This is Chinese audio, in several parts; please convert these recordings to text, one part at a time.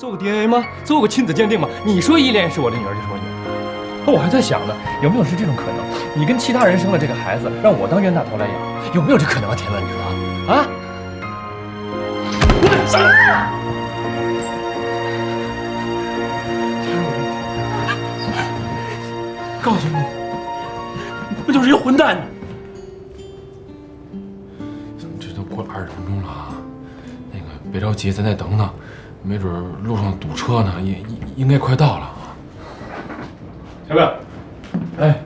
做个 DNA 吗？做个亲子鉴定吗？你说依恋是我的女儿就是我女儿。那我还在想呢，有没有是这种可能？你跟其他人生了这个孩子，让我当冤大头来养，有没有这可能啊？田乐，你说啊？什么？告诉你，你不就是一混蛋？这都过20分钟了啊！那个别着急，咱再等等，没准路上堵车呢，应该快到了啊。小哥，哎，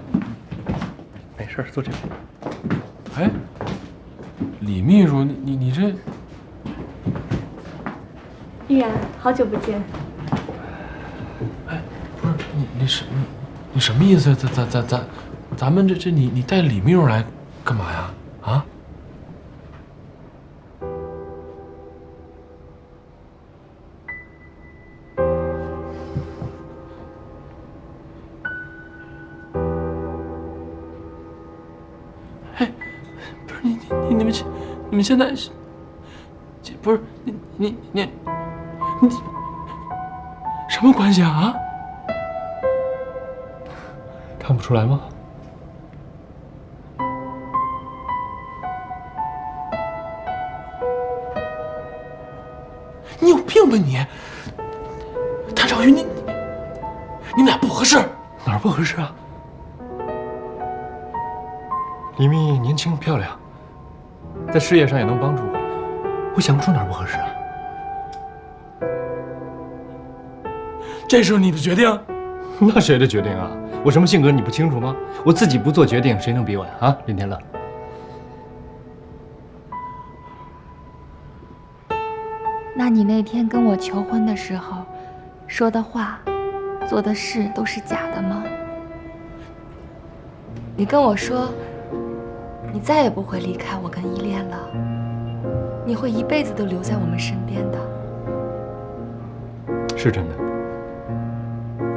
没事，坐这边。哎，李秘书，你这……依然，好久不见。哎，不是你什么意思？咱们这你带李秘书来干嘛呀？啊？哎，不是你们现在是，不是你什么关系啊？看不出来吗？你有病吧你！谭少宇，你们俩不合适。哪儿不合适啊？李密年轻漂亮，在事业上也能帮助我，我想不出哪儿不合适啊。这是你的决定？那谁的决定啊？我什么性格你不清楚吗？我自己不做决定，谁能比我呀？啊，林天乐。那你那天跟我求婚的时候，说的话、做的事都是假的吗？你跟我说，你再也不会离开我跟依恋了，你会一辈子都留在我们身边的。是真的，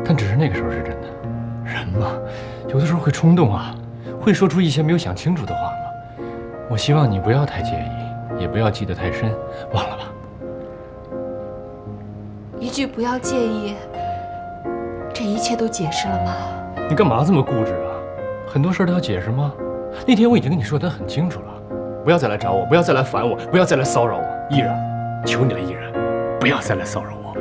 但只是那个时候是真的。人嘛，有的时候会冲动啊，会说出一些没有想清楚的话嘛。我希望你不要太介意，也不要记得太深，忘了吧。一句不要介意，这一切都解释了吗？你干嘛这么固执啊？很多事都要解释吗？那天我已经跟你说得很清楚了，不要再来找我，不要再来烦我，不要再来骚扰我。依然，求你了，依然，不要再来骚扰我。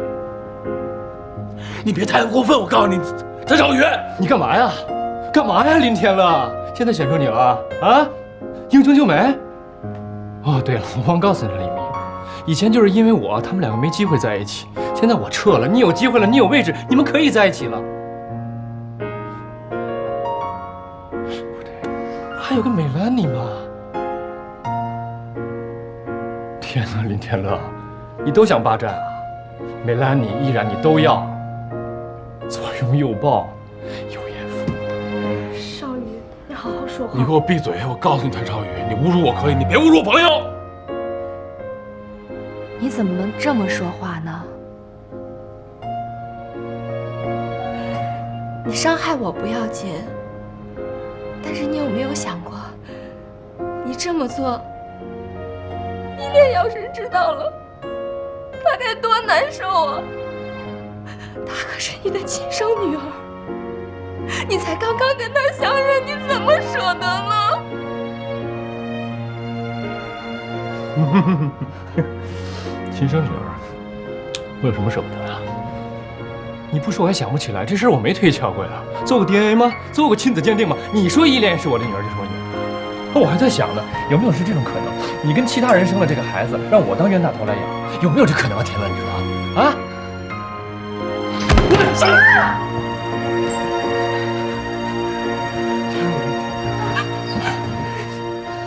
你别太过分，我告诉你，谭少宇，你干嘛呀？干嘛呀，林天乐？现在选中你了啊？英雄救美？哦，对了，我忘告诉你了，李密，以前就是因为我，他们两个没机会在一起。现在我撤了，你有机会了，你有位置，你们可以在一起了。不对，还有个美兰妮嘛。天哪，林天乐，你都想霸占啊？美兰妮、依然你都要，左拥右抱，有眼福。少宇，你好好说话。你给我闭嘴！我告诉你，谭少宇，你侮辱我可以，你别侮辱我朋友。你怎么能这么说话呢？你伤害我不要紧，但是你有没有想过，你这么做，依恋要是知道了，他该多难受啊！她可是你的亲生女儿，你才刚刚跟她相认，你怎么舍得呢？亲生女儿，我有什么舍不得啊？你不说我还想不起来，这事儿我没推敲过呀。做个 DNA 吗？做个亲子鉴定吗？你说依恋是我的女儿就是我女儿。那我还在想呢，有没有是这种可能？你跟其他人生了这个孩子，让我当冤大头来养，有没有这可能啊？田乐，你说啊？什么？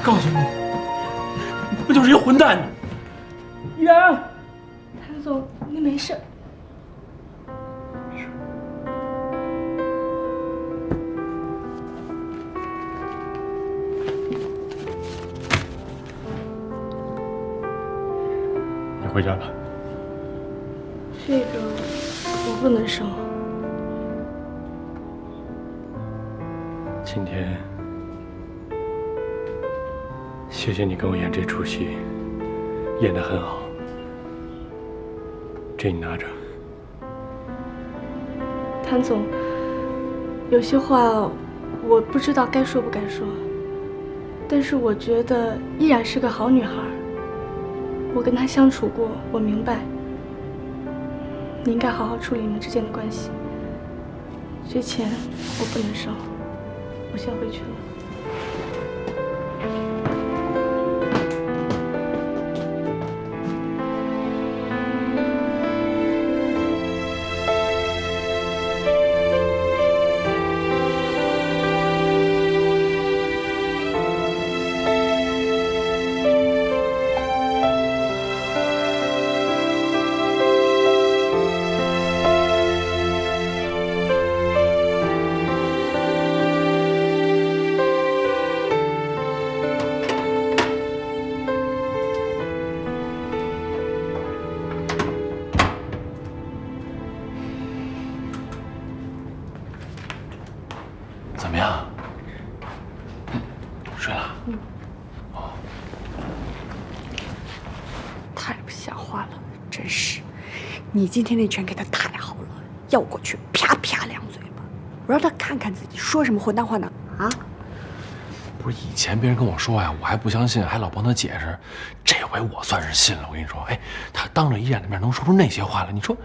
告诉你，你不就是一混蛋？依然，谭总，你没事。你回家吧。这个我不能生。今天，谢谢你跟我演这出戏，演得很好。这你拿着，谭总，有些话我不知道该说不该说，但是我觉得依然是个好女孩。我跟她相处过，我明白，你应该好好处理你们之间的关系。这钱我不能收，我先回去了。怎么样？睡了？太不像话了，真是！你今天那拳给他太好了，要过去啪啪两嘴巴，我让他看看自己说什么混蛋话呢？啊！不是以前别人跟我说呀，我还不相信，还老帮他解释。这回我算是信了。我跟你说，哎，他当着依然的面能说出那些话来，你说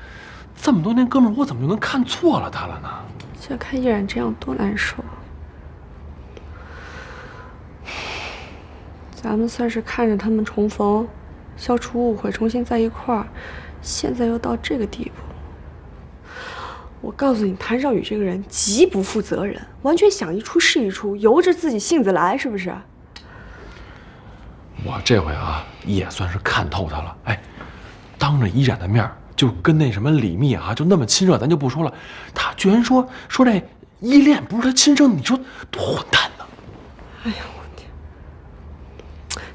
这么多年哥们儿，我怎么就能看错了他了呢？现在看依然这样多难受。咱们算是看着他们重逢，消除误会，重新在一块儿，现在又到这个地步。我告诉你，谭少宇这个人极不负责任，完全想一出是一出，由着自己性子来，是不是？我这回啊，也算是看透他了。哎，当着依然的面就跟那什么李密啊，就那么亲热，咱就不说了。他居然说这依恋不是他亲生的，你说多混蛋呢！哎呀，我天！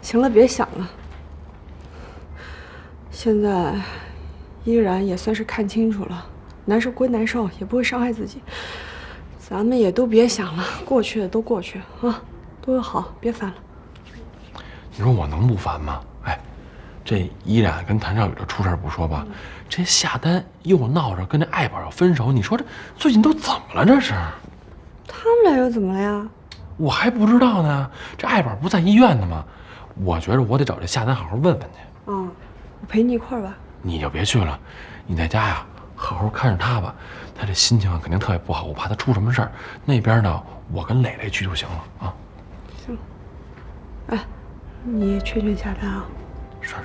行了，别想了。现在依然也算是看清楚了，难受归难受，也不会伤害自己。咱们也都别想了，过去的都过去啊，都好，别烦了。你说我能不烦吗？哎，这依然跟谭少宇这出事不说吧，这夏丹又闹着跟这爱宝要分手，你说这最近都怎么了？这是？他们俩又怎么了呀？我还不知道呢。这爱宝不在医院呢吗？我觉着我得找这夏丹好好问问去。嗯，我陪你一块儿吧。你就别去了，你在家呀，好好看着他吧。他这心情肯定特别不好，我怕他出什么事儿。那边呢，我跟磊磊去就行了啊。行。哎，你也劝劝夏丹啊。是。